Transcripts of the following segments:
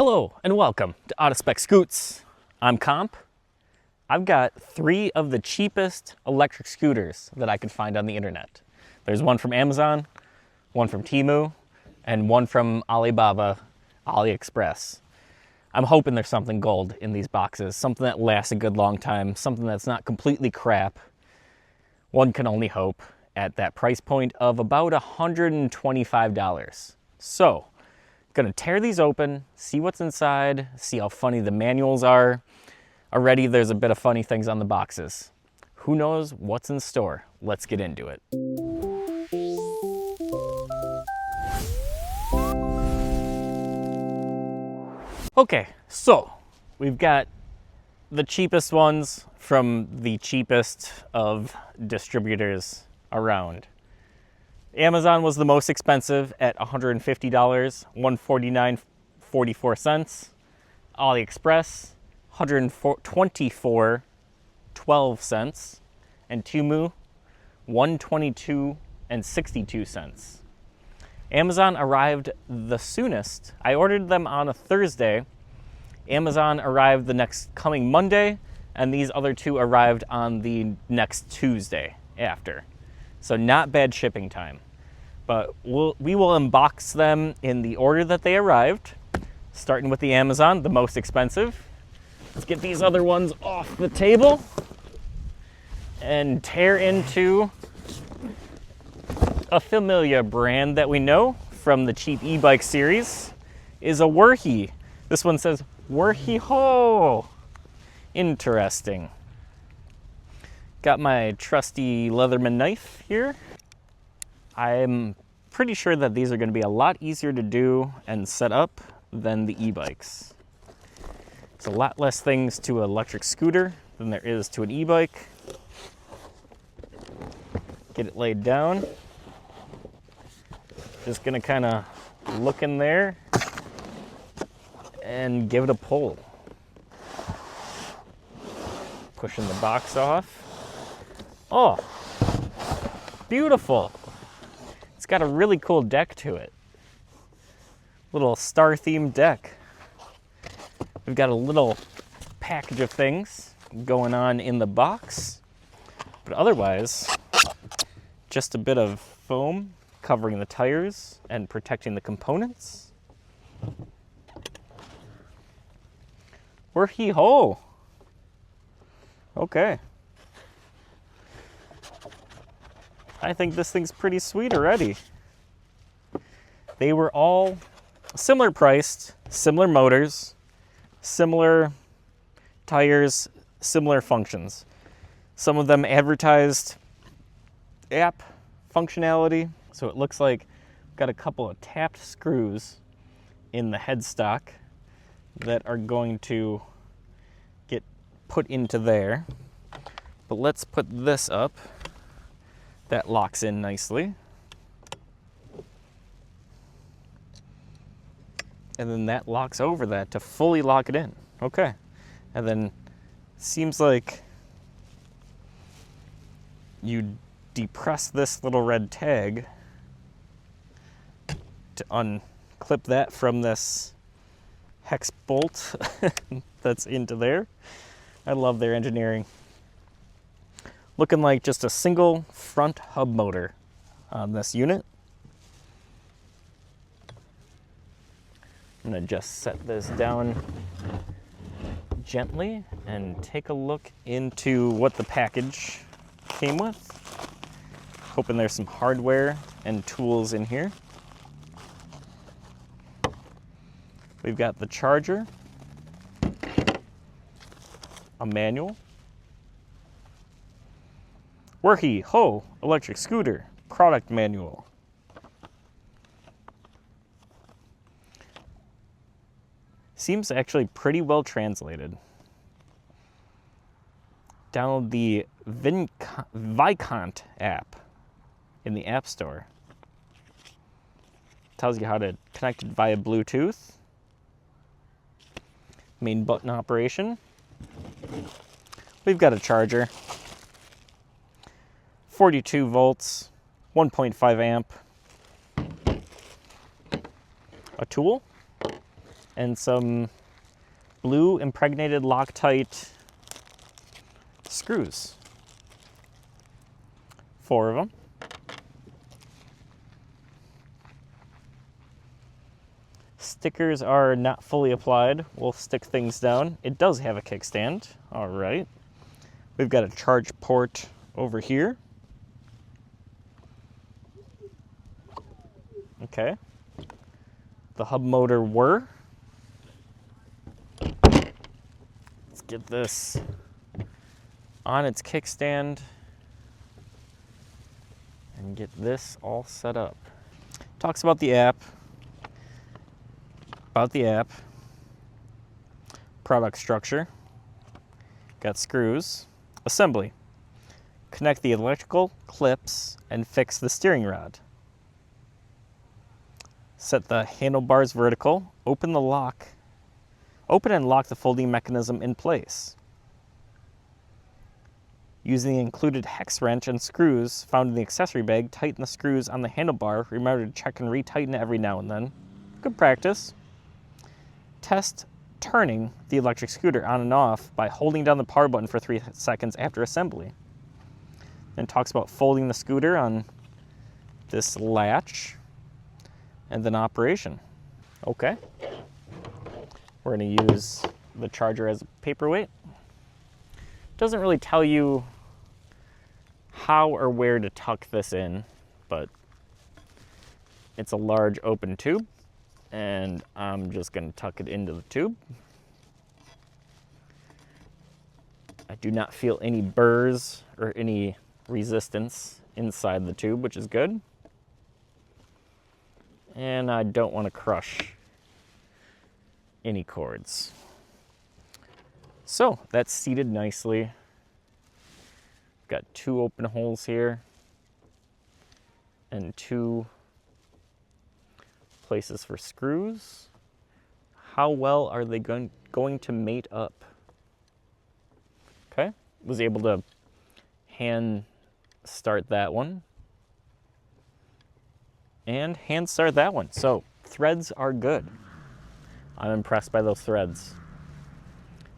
Hello and welcome to Spec Scootz. I'm Comp. I've got 3 of the cheapest electric scooters that I could find on the internet. There's one from Amazon, one from Temu, and one from Alibaba, AliExpress. I'm hoping there's something gold in these boxes, something that lasts a good long time, something that's not completely crap. One can only hope at that price point of about $125. So, gonna tear these open, see what's inside, see how funny the manuals are. Already there's a bit of funny things on the boxes. Who knows what's in store? Let's get into it. Okay, so we've got the cheapest ones from the cheapest of distributors around. Amazon was the most expensive at $150, $149.44. AliExpress, $124.12, and Temu, $122.62. Amazon arrived the soonest. I ordered them on a Thursday. Amazon arrived the next coming Monday, and these other 2 arrived on the next Tuesday after. So not bad shipping time. But we will unbox them in the order that they arrived, starting with the Amazon, the most expensive. Let's get these other ones off the table and tear into a familiar brand that we know from the cheap e-bike series is a Wurhi. This one says Wurhi Ho. Interesting. Got my trusty Leatherman knife here. I'm pretty sure that these are going to be a lot easier to do and set up than the e-bikes. It's a lot less things to an electric scooter than there is to an e-bike. Get it laid down. Just going to kind of look in there and give it a pull. Pushing the box off. Oh, beautiful. It's got a really cool deck to it. Little star-themed deck. We've got a little package of things going on in the box, but otherwise, just a bit of foam covering the tires and protecting the components. Wurhi Ho. Okay. I think this thing's pretty sweet already. They were all similar priced, similar motors, similar tires, similar functions. Some of them advertised app functionality. So it looks like we've got a couple of tapped screws in the headstock that are going to get put into there. But let's put this up. That locks in nicely. And then that locks over that to fully lock it in. Okay. And then seems like you depress this little red tag to unclip that from this hex bolt that's into there. I love their engineering. Looking like just a single front hub motor on this unit. I'm gonna just set this down gently and take a look into what the package came with. Hoping there's some hardware and tools in here. We've got the charger, a manual, Wurhi Ho electric scooter product manual. Seems actually pretty well translated. Download the Viscount app in the App Store. Tells you how to connect it via Bluetooth. Main button operation. We've got a charger. 42 volts, 1.5 amp. A tool, and some blue impregnated Loctite screws. 4 of them. Stickers are not fully applied. We'll stick things down. It does have a kickstand. All right. We've got a charge port over here. Okay. The hub motor whir. Let's get this on its kickstand and get this all set up. Talks about the app. Product structure. Got screws. Assembly. Connect the electrical clips and fix the steering rod. Set the handlebars vertical. Open and lock the folding mechanism in place. Using the included hex wrench and screws found in the accessory bag, tighten the screws on the handlebar. Remember to check and retighten it every now and then. Good practice. Test turning the electric scooter on and off by holding down the power button for 3 seconds after assembly. Then talks about folding the scooter on this latch and then operation. Okay. We're going to use the charger as a paperweight. Doesn't really tell you how or where to tuck this in, but it's a large open tube, and I'm just going to tuck it into the tube. I do not feel any burrs or any resistance inside the tube, which is good. And I don't want to crush any cords. So that's seated nicely. Got 2 open holes here and 2 places for screws. How well are they going to mate up? Okay, was able to hand start that one and hand start that one. So threads are good. I'm impressed by those threads.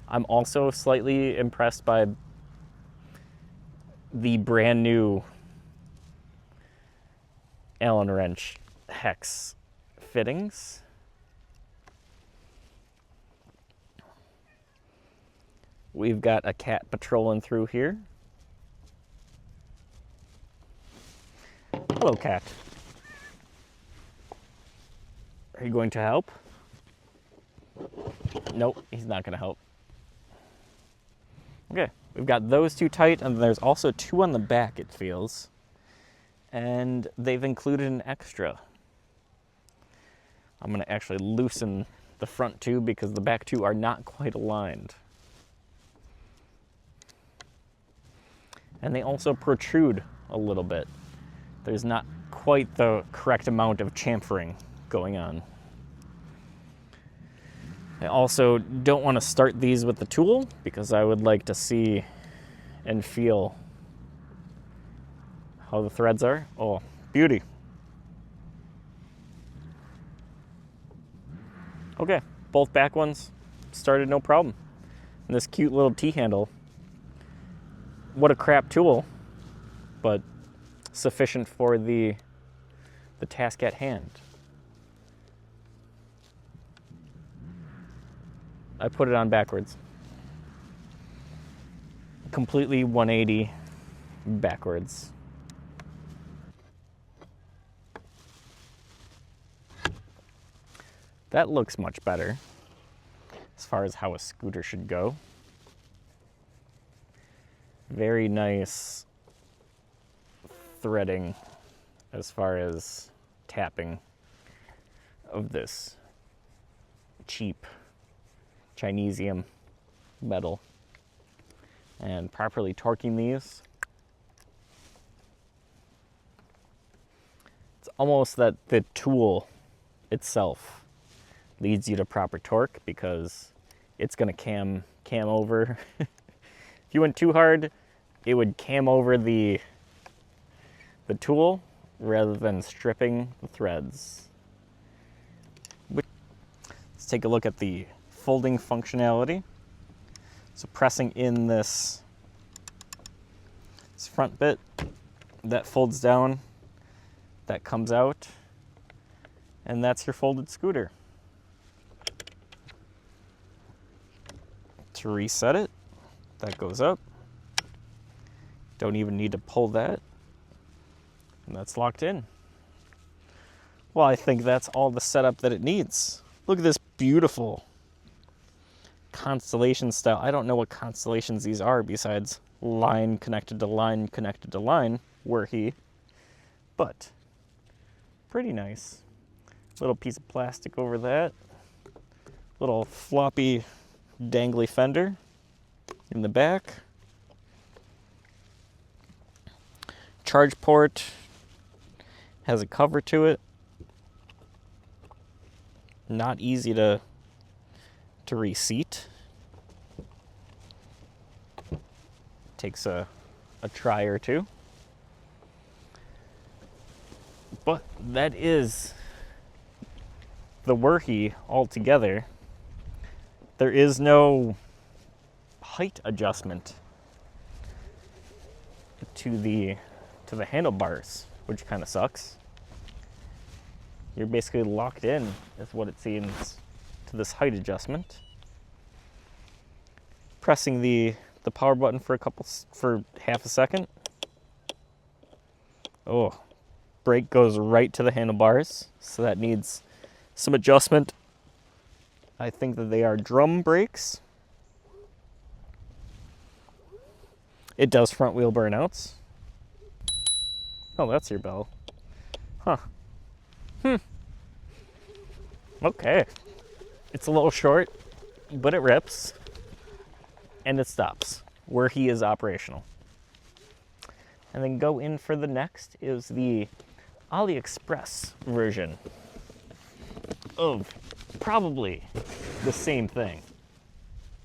I'm also slightly impressed by the brand new Allen wrench hex fittings. We've got a cat patrolling through here. Hello, cat. Are you going to help? Nope, he's not going to help. Okay, we've got those 2 tight, and there's also 2 on the back, it feels. And they've included an extra. I'm going to actually loosen the front 2 because the back 2 are not quite aligned. And they also protrude a little bit. There's not quite the correct amount of chamfering going on. I also don't want to start these with the tool because I would like to see and feel how the threads are. Oh, beauty. Okay, both back ones started no problem. And this cute little T-handle, what a crap tool, but sufficient for the task at hand. I put it on backwards. Completely 180 backwards. That looks much better as far as how a scooter should go. Very nice threading as far as tapping of this cheap Chinesium metal, and properly torquing these. It's almost that the tool itself leads you to proper torque because it's going to cam over. If you went too hard, it would cam over the tool rather than stripping the threads. Let's take a look at the folding functionality. So pressing in this front bit, that folds down, that comes out, and that's your folded scooter. To reset it, that goes up. Don't even need to pull that, and that's locked in. Well, I think that's all the setup that it needs. Look at this beautiful constellation style. I don't know what constellations these are besides line connected to line connected to line, but pretty nice. Little piece of plastic over that. Little floppy dangly fender in the back. Charge port has a cover to it. Not easy to reseat. Takes a try or two. But that is the Worky altogether. There is no height adjustment to the handlebars, which kind of sucks. You're basically locked in, is what it seems, to this height adjustment. Pressing the power button for half a second. Oh, brake goes right to the handlebars, so that needs some adjustment. I think that they are drum brakes. It does front wheel burnouts. Oh, that's your bell. Huh. Okay. It's a little short, but it rips. And it stops where he is operational. And then go in for the next is the AliExpress version of probably the same thing.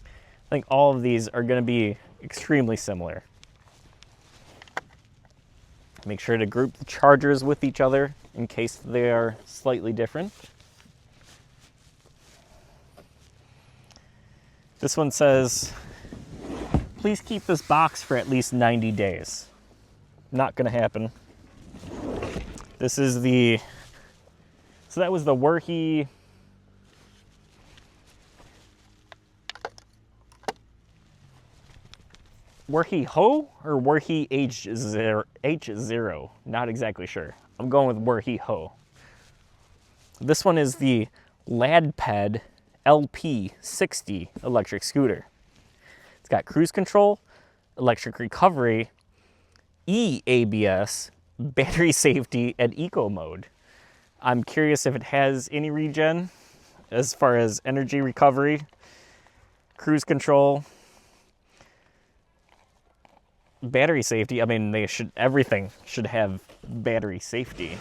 I think all of these are going to be extremely similar. Make sure to group the chargers with each other in case they are slightly different. This one says, please keep this box for at least 90 days. Not gonna happen. This is so that was the Worky Ho or Worky H0? Not exactly sure. I'm going with Worky Ho. This one is the LadPed LP60 electric scooter. It's got cruise control, electric recovery, ABS, battery safety, and eco mode. I'm curious if it has any regen as far as energy recovery, cruise control, battery safety. I mean, everything should have battery safety.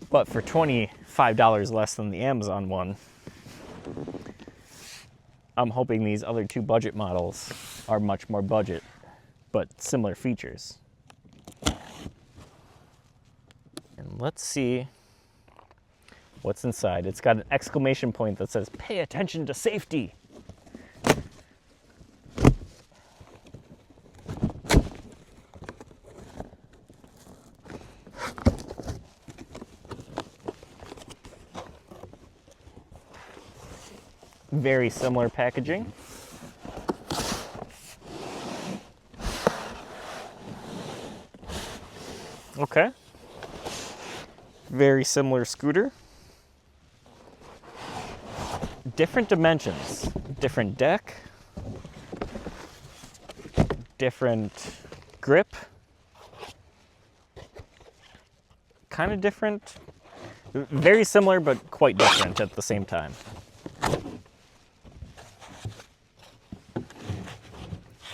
But for $25 less than the Amazon one, I'm hoping these other two budget models are much more budget, but similar features. And let's see what's inside. It's got an exclamation point that says, "Pay attention to safety." Very similar packaging. Okay. Very similar scooter. Different dimensions. Different deck. Different grip. Kind of different. Very similar, but quite different at the same time.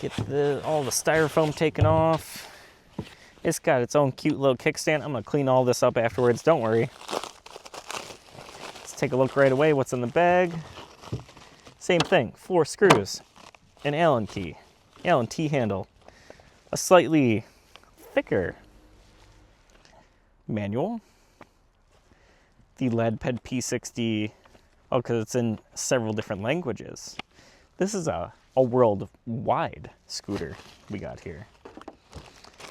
Get all the styrofoam taken off. It's got its own cute little kickstand. I'm gonna clean all this up afterwards, don't worry. Let's take a look right away what's in the bag. Same thing, 4 screws, an Allen key, Allen T-handle, a slightly thicker manual, the LadPed P60, oh, because it's in several different languages. This is a worldwide scooter we got here.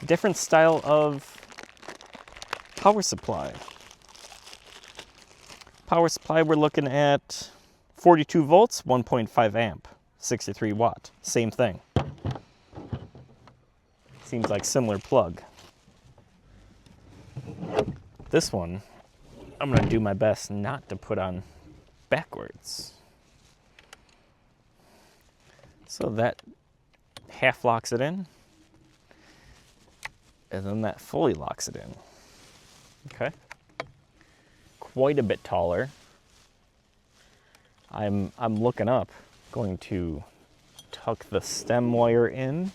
Different style of power supply. Power supply, we're looking at 42 volts, 1.5 amp, 63 watt. Same thing. Seems like similar plug. This one, I'm gonna do my best not to put on backwards. So that half locks it in, and then that fully locks it in. Okay. Quite a bit taller. I'm looking up, going to tuck the stem wire in.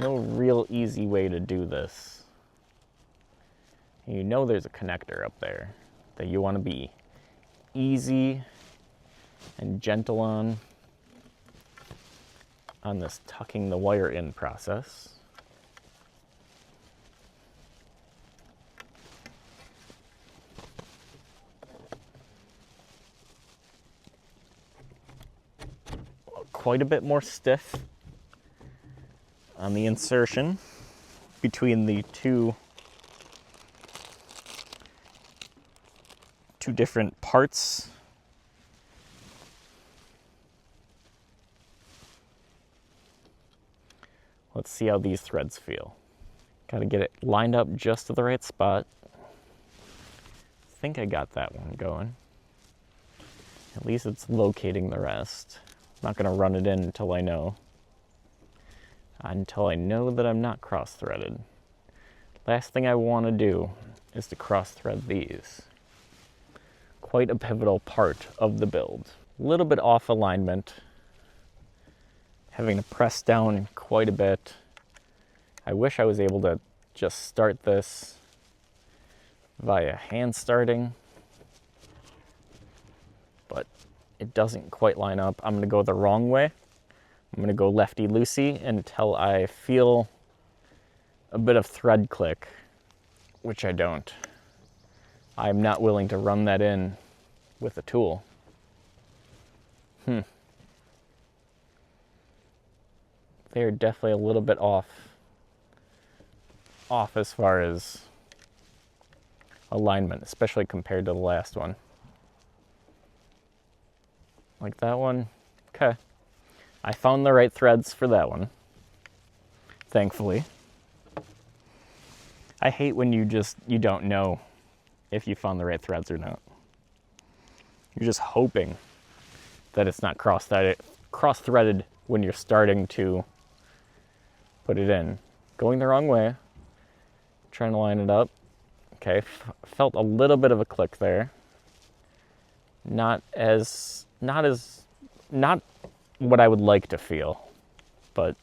No real easy way to do this. You know there's a connector up there that you want to be easy and gentle on this tucking the wire in process. Quite a bit more stiff on the insertion between the two different parts. Let's see how these threads feel. Got to get it lined up just to the right spot. I think I got that one going. At least it's locating the rest. I'm not going to run it in until I know that I'm not cross-threaded. Last thing I want to do is to cross-thread these. Quite a pivotal part of the build. A little bit off alignment. Having to press down quite a bit. I wish I was able to just start this via hand starting, but it doesn't quite line up. I'm gonna go the wrong way. I'm gonna go lefty-loosey until I feel a bit of thread click, which I don't. I'm not willing to run that in with a tool. They're definitely a little bit off as far as alignment, especially compared to the last one. Like that one, okay. I found the right threads for that one, thankfully. I hate when you don't know if you found the right threads or not. You're just hoping that it's not cross-threaded when you're starting to put it in. Going the wrong way, trying to line it up. Okay, felt a little bit of a click there. Not what I would like to feel, but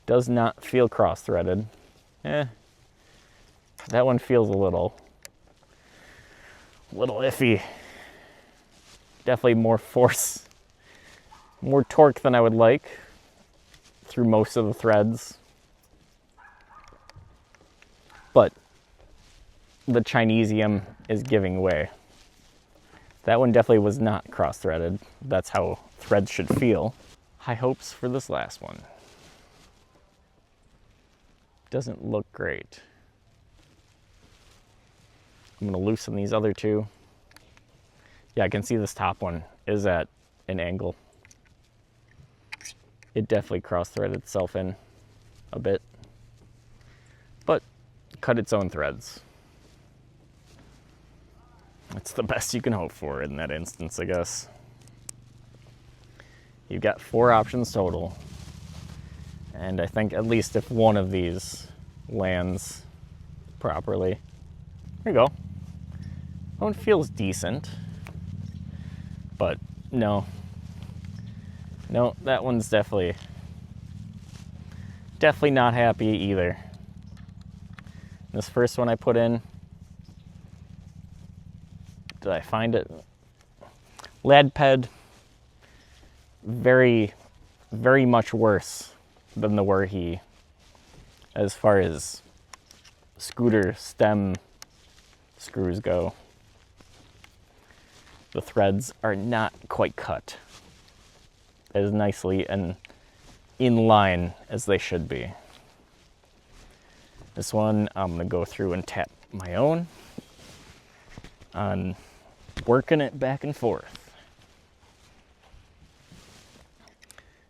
does not feel cross-threaded. That one feels a little iffy. Definitely more force, more torque than I would like through most of the threads. But the Chinesium is giving way. That one definitely was not cross-threaded. That's how threads should feel. High hopes for this last one. Doesn't look great. I'm gonna loosen these other two. Yeah, I can see this top one is at an angle. It definitely cross-threaded itself in a bit, but cut its own threads. That's the best you can hope for in that instance, I guess. You've got 4 options total, and I think at least if one of these lands properly, there you go. That one feels decent, but no, that one's definitely not happy either. This first one I put in, did I find it? LadPed, very, very much worse than the Wurhi as far as scooter stem screws go, the threads are not quite cut as nicely and in line as they should be. This one, I'm gonna go through and tap my own on working it back and forth.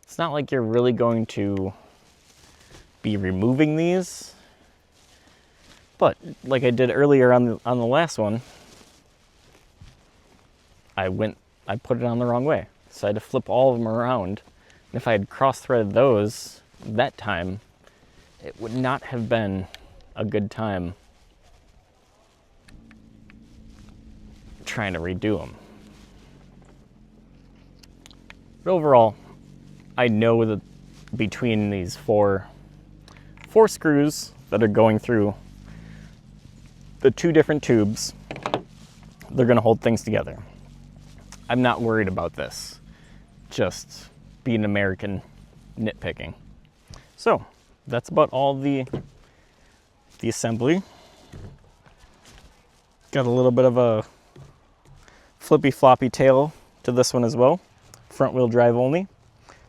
It's not like you're really going to be removing these, but like I did earlier on the last one, I put it on the wrong way. So I had to flip all of them around. And if I had cross-threaded those that time, it would not have been a good time trying to redo them. But overall, I know that between these four screws that are going through the two different tubes, they're gonna hold things together. I'm not worried about this, just being American nitpicking. So that's about all the assembly. Got a little bit of a flippy floppy tail to this one as well. Front wheel drive only.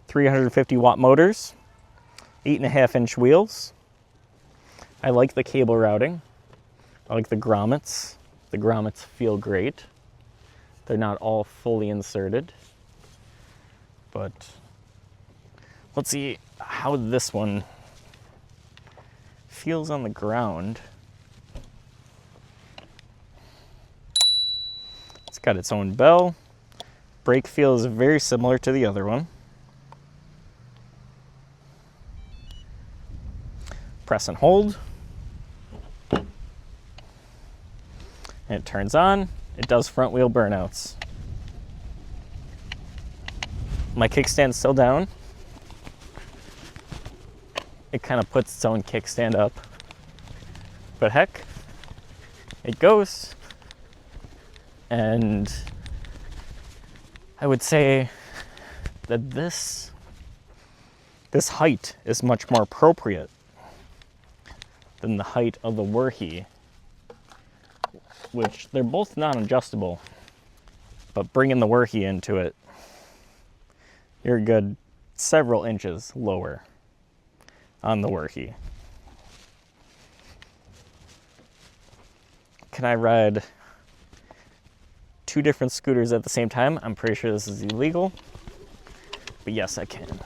350 watt motors, 8.5 inch wheels. I like the cable routing. I like the grommets. The grommets feel great. They're not all fully inserted, but let's see how this one feels on the ground. It's got its own bell. Brake feel is very similar to the other one. Press and hold. And it turns on. It does front wheel burnouts. My kickstand's still down. It kind of puts its own kickstand up. But heck, it goes. And I would say that this height is much more appropriate than the height of the Wurhi, which they're both non-adjustable, but bringing the Wurhi into it, you're a good several inches lower on the Wurhi. Can I ride two different scooters at the same time? I'm pretty sure this is illegal, but yes, I can.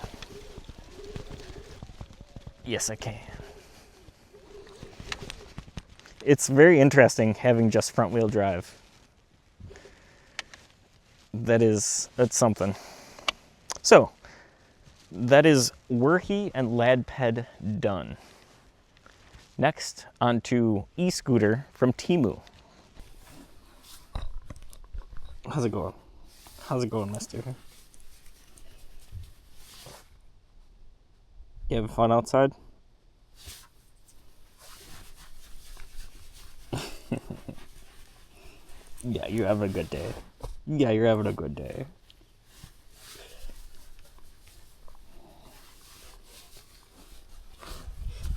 Yes, I can. It's very interesting having just front wheel drive. That's something. So, that is Wurhi and Ladped done. Next, on to e-scooter from Temu. How's it going? How's it going, mister? You having fun outside? Yeah, you're having a good day. Yeah, you're having a good day.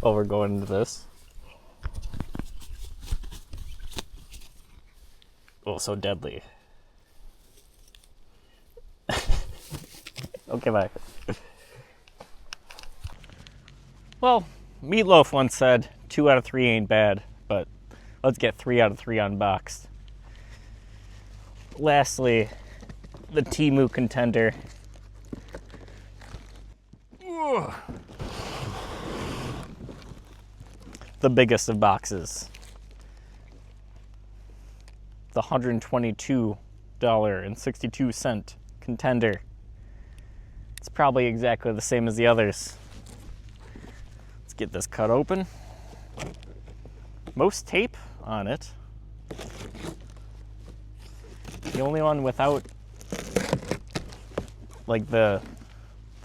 Oh, we're going into this. Oh, so deadly. Okay, bye. Well, Meatloaf once said 2 out of 3 ain't bad, but let's get 3 out of 3 unboxed. Lastly, the Temu contender. Ugh. The biggest of boxes. The $122.62 contender. It's probably exactly the same as the others. Let's get this cut open. Most tape on it. The only one without like the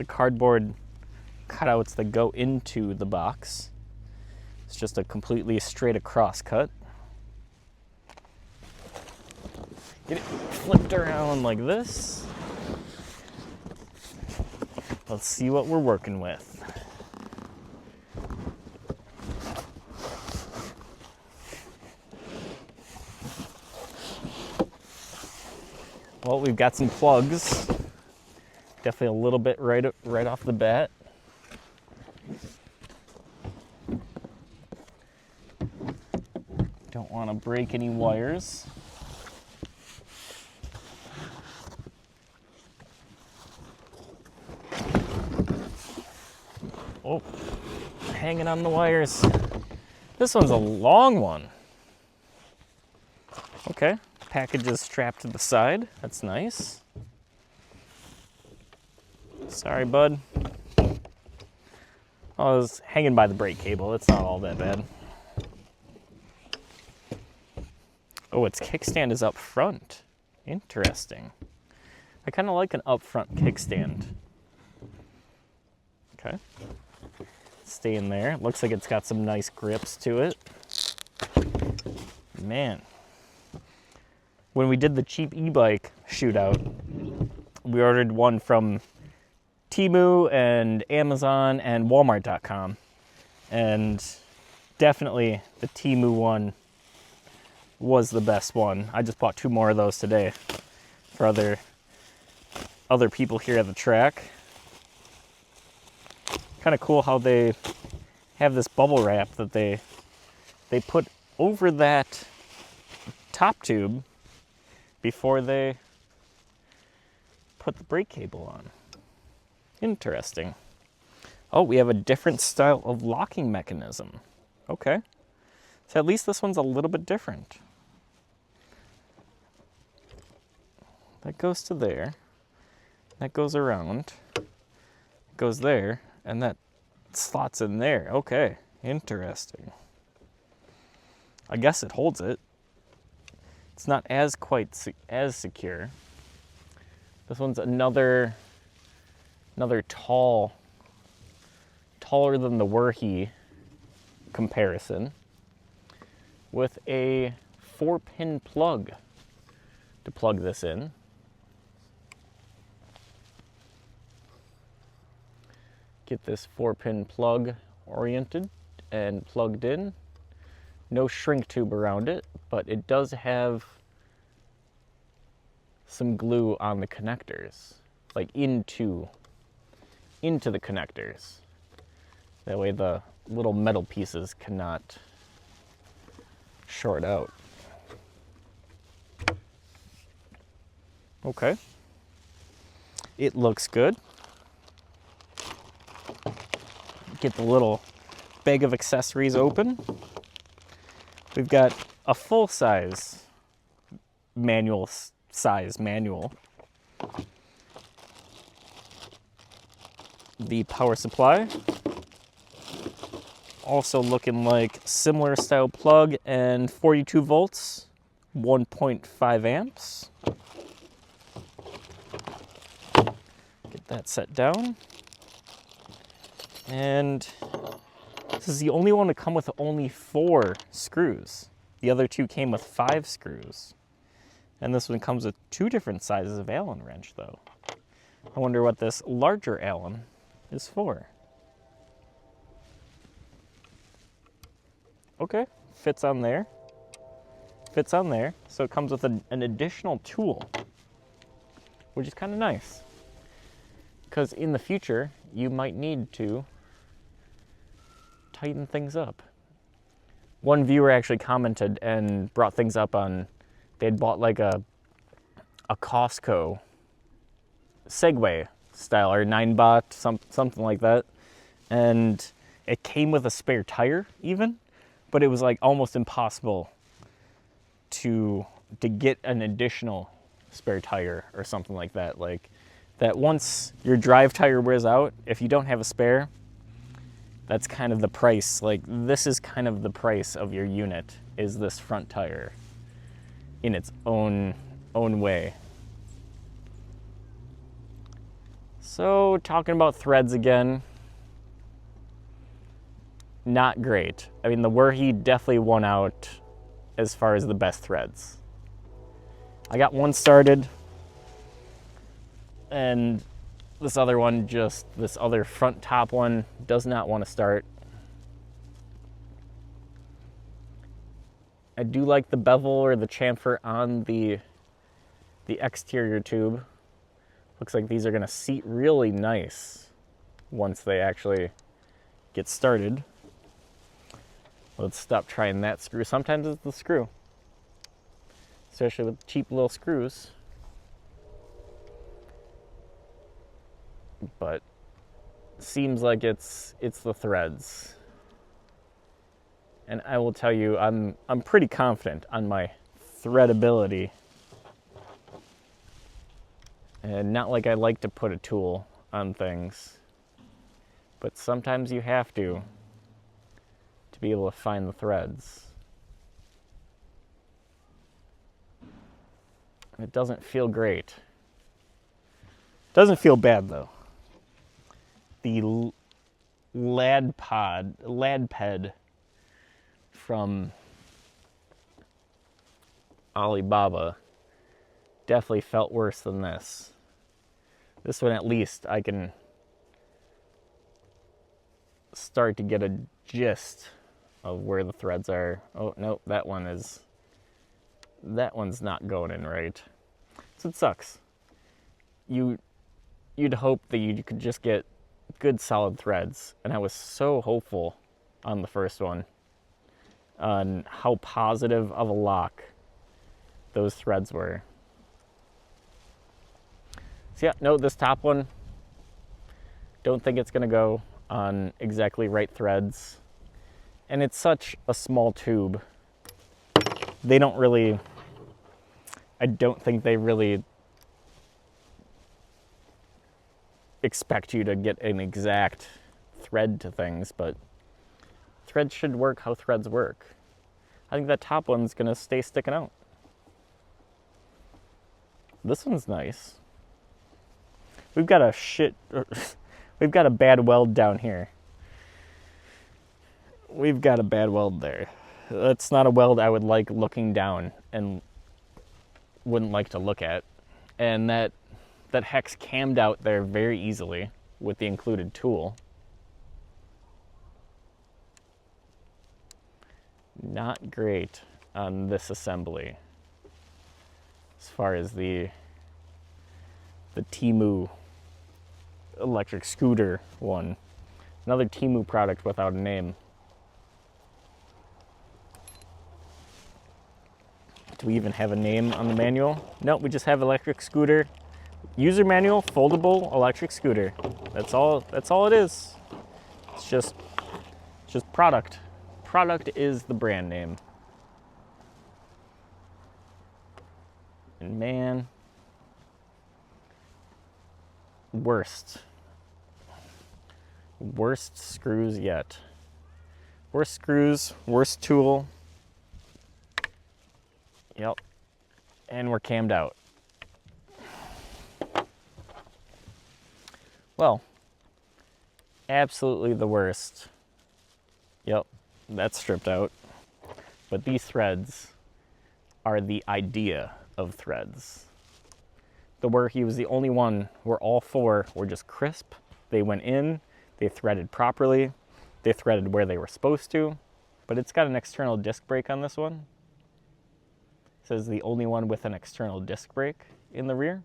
cardboard cutouts that go into the box. It's just a completely straight across cut. Get it flipped around like this. Let's see what we're working with. Well, we've got some plugs. Definitely a little bit right off the bat. Don't want to break any wires. Oh, hanging on the wires. This one's a long one. Okay, package is strapped to the side. That's nice. Sorry, bud. Oh, I was hanging by the brake cable. It's not all that bad. Oh, its kickstand is up front. Interesting. I kind of like an up front kickstand. Okay. Stay in there. Looks like it's got some nice grips to it. Man. When we did the cheap e-bike shootout, we ordered one from Temu and Amazon and Walmart.com. And definitely the Temu one was the best one. I just bought 2 more of those today for other people here at the track. Kind of cool how they have this bubble wrap that they put over that top tube before they put the brake cable on. Interesting. Oh, we have a different style of locking mechanism. Okay. So at least this one's a little bit different. That goes to there. That goes around. Goes there. And that slots in there. Okay, interesting. I guess it holds it. It's not as as secure. This one's another taller than the Wurhi comparison, with a 4-pin plug to plug this in. Get this 4-pin plug oriented and plugged in. No shrink tube around it, but it does have some glue on the connectors, like into the connectors. That way the little metal pieces cannot short out. Okay. It looks good. Get the little bag of accessories open. We've got a full-size manual. The power supply. Also looking like similar style plug and 42 volts, 1.5 amps. Get that set down. And this is the only one to come with only 4 screws. The other 2 came with 5 screws. And this one comes with 2 different sizes of Allen wrench though. I wonder what this larger Allen is for. Okay, fits on there. Fits on there. So it comes with an additional tool, which is kind of nice. Because in the future, you might need to tighten things up. One viewer actually commented and brought things up on, they'd bought like a Costco Segway style or 9-bot, something like that. And it came with a spare tire even, but it was like almost impossible to get an additional spare tire or something like that. Like that once your drive tire wears out, if you don't have a spare, that's kind of the price. Like this is kind of the price of your unit, is this front tire in its own way. So talking about threads again, not great. I mean, the Wurhi definitely won out as far as the best threads. I got one started, and this other one, this other front top one, does not want to start. I do like the bevel or the chamfer on the the exterior tube. Looks like these are gonna seat really nice once they actually get started. Let's stop trying that screw. Sometimes it's the screw, especially with cheap little screws. But seems like it's the threads. And I will tell you, I'm pretty confident on my threadability. And not like I like to put a tool on things, but sometimes you have to be able to find the threads. It doesn't feel great. Doesn't feel bad though. The lad ped from Alibaba definitely felt worse than this. This one, at least, I can start to get a gist of where the threads are. Oh, nope, that one's not going in right. So it sucks. You'd hope that you could just get good solid threads, and I was so hopeful on the first one on how positive of a lock those threads were. So yeah, no, this top one, don't think it's gonna go on exactly right threads. And it's such a small tube. I don't think they really expect you to get an exact thread to things, but threads should work how threads work. I think that top one's gonna stay sticking out. This one's nice. We've got a bad weld down here. We've got a bad weld there. That's not a weld I would like looking down and wouldn't like to look at. And that hex cammed out there very easily with the included tool. Not great on this assembly as far as the Temu electric scooter one. Another Temu product without a name. Do we even have a name on the manual? Nope, we just have electric scooter. User manual, foldable electric scooter. That's all it is. It's just product. Product is the brand name. And man, worst screws yet. Worst screws, worst tool. Yep. And we're cammed out. Well, absolutely the worst. Yep, that's stripped out. But these threads are the idea of threads. He was the only one where all four were just crisp. They went in, they threaded properly, they threaded where they were supposed to, but it's got an external disc brake on this one. It says the only one with an external disc brake in the rear.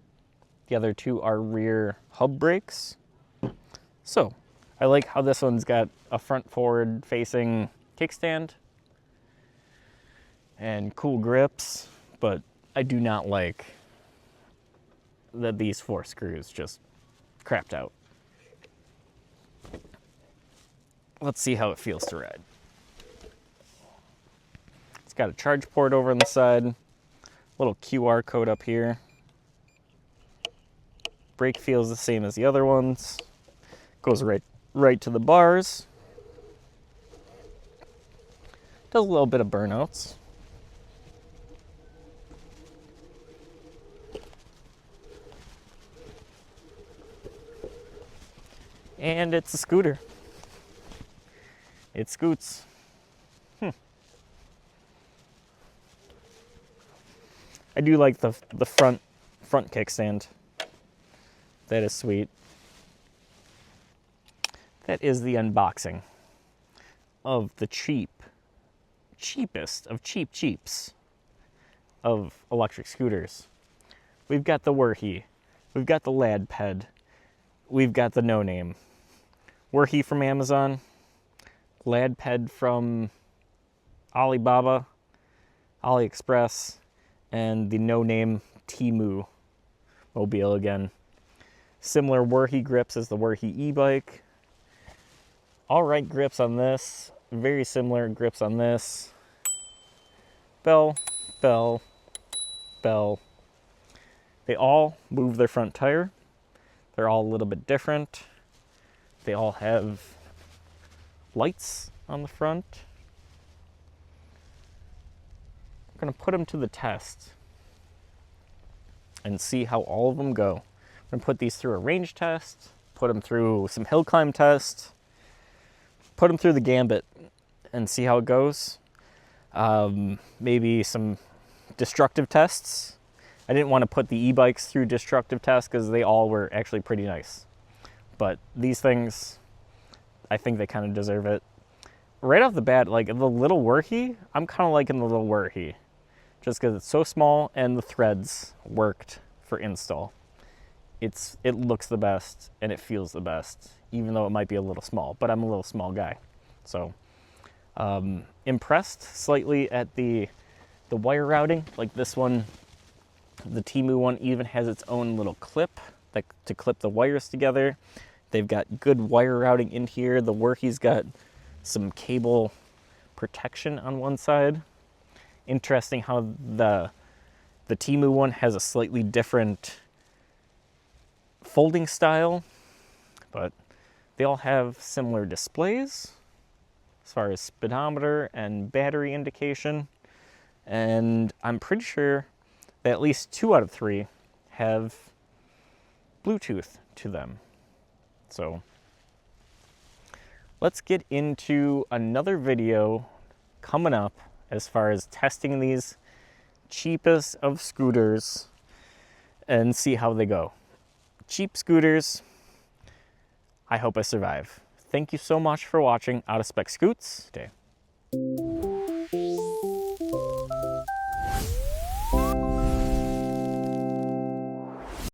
The other two are rear hub brakes. So, I like how this one's got a front forward facing kickstand and cool grips, but I do not like that these four screws just crapped out. Let's see how it feels to ride. It's got a charge port over on the side, little QR code up here. Brake feels the same as the other ones. Goes right to the bars. Does a little bit of burnouts. And it's a scooter. It scoots. I do like the front kickstand. That is sweet. That is the unboxing of the cheapest of cheaps of electric scooters. We've got the Wurhi. We've got the Lad Ped. We've got the No Name. Wurhi from Amazon. Lad Ped from Alibaba, AliExpress, and the No Name Temu mobile again. Similar Wurhi grips as the Wurhi e-bike. All right grips on this. Very similar grips on this. Bell, bell, bell. They all move their front tire. They're all a little bit different. They all have lights on the front. I'm gonna put them to the test and see how all of them go. I'm gonna put these through a range test, put them through some hill climb tests, put them through the gambit and see how it goes. Maybe some destructive tests. I didn't want to put the e-bikes through destructive tests because they all were actually pretty nice. But these things, I think they kind of deserve it. Right off the bat, like the little Wurhi, I'm kind of liking the little Wurhi. Just because it's so small and the threads worked for install. It looks the best and it feels the best, even though it might be a little small, but I'm a little small guy. So impressed slightly at the wire routing. Like this one, the Temu one even has its own little clip to clip the wires together. They've got good wire routing in here. The Wurhi's got some cable protection on one side. Interesting how the Temu one has a slightly different folding style, but they all have similar displays as far as speedometer and battery indication. And I'm pretty sure that at least 2 out of 3 have Bluetooth to them. So let's get into another video coming up as far as testing these cheapest of scooters and see how they go. Cheap scooters, I hope I survive. Thank you so much for watching Out of Spec Scootz.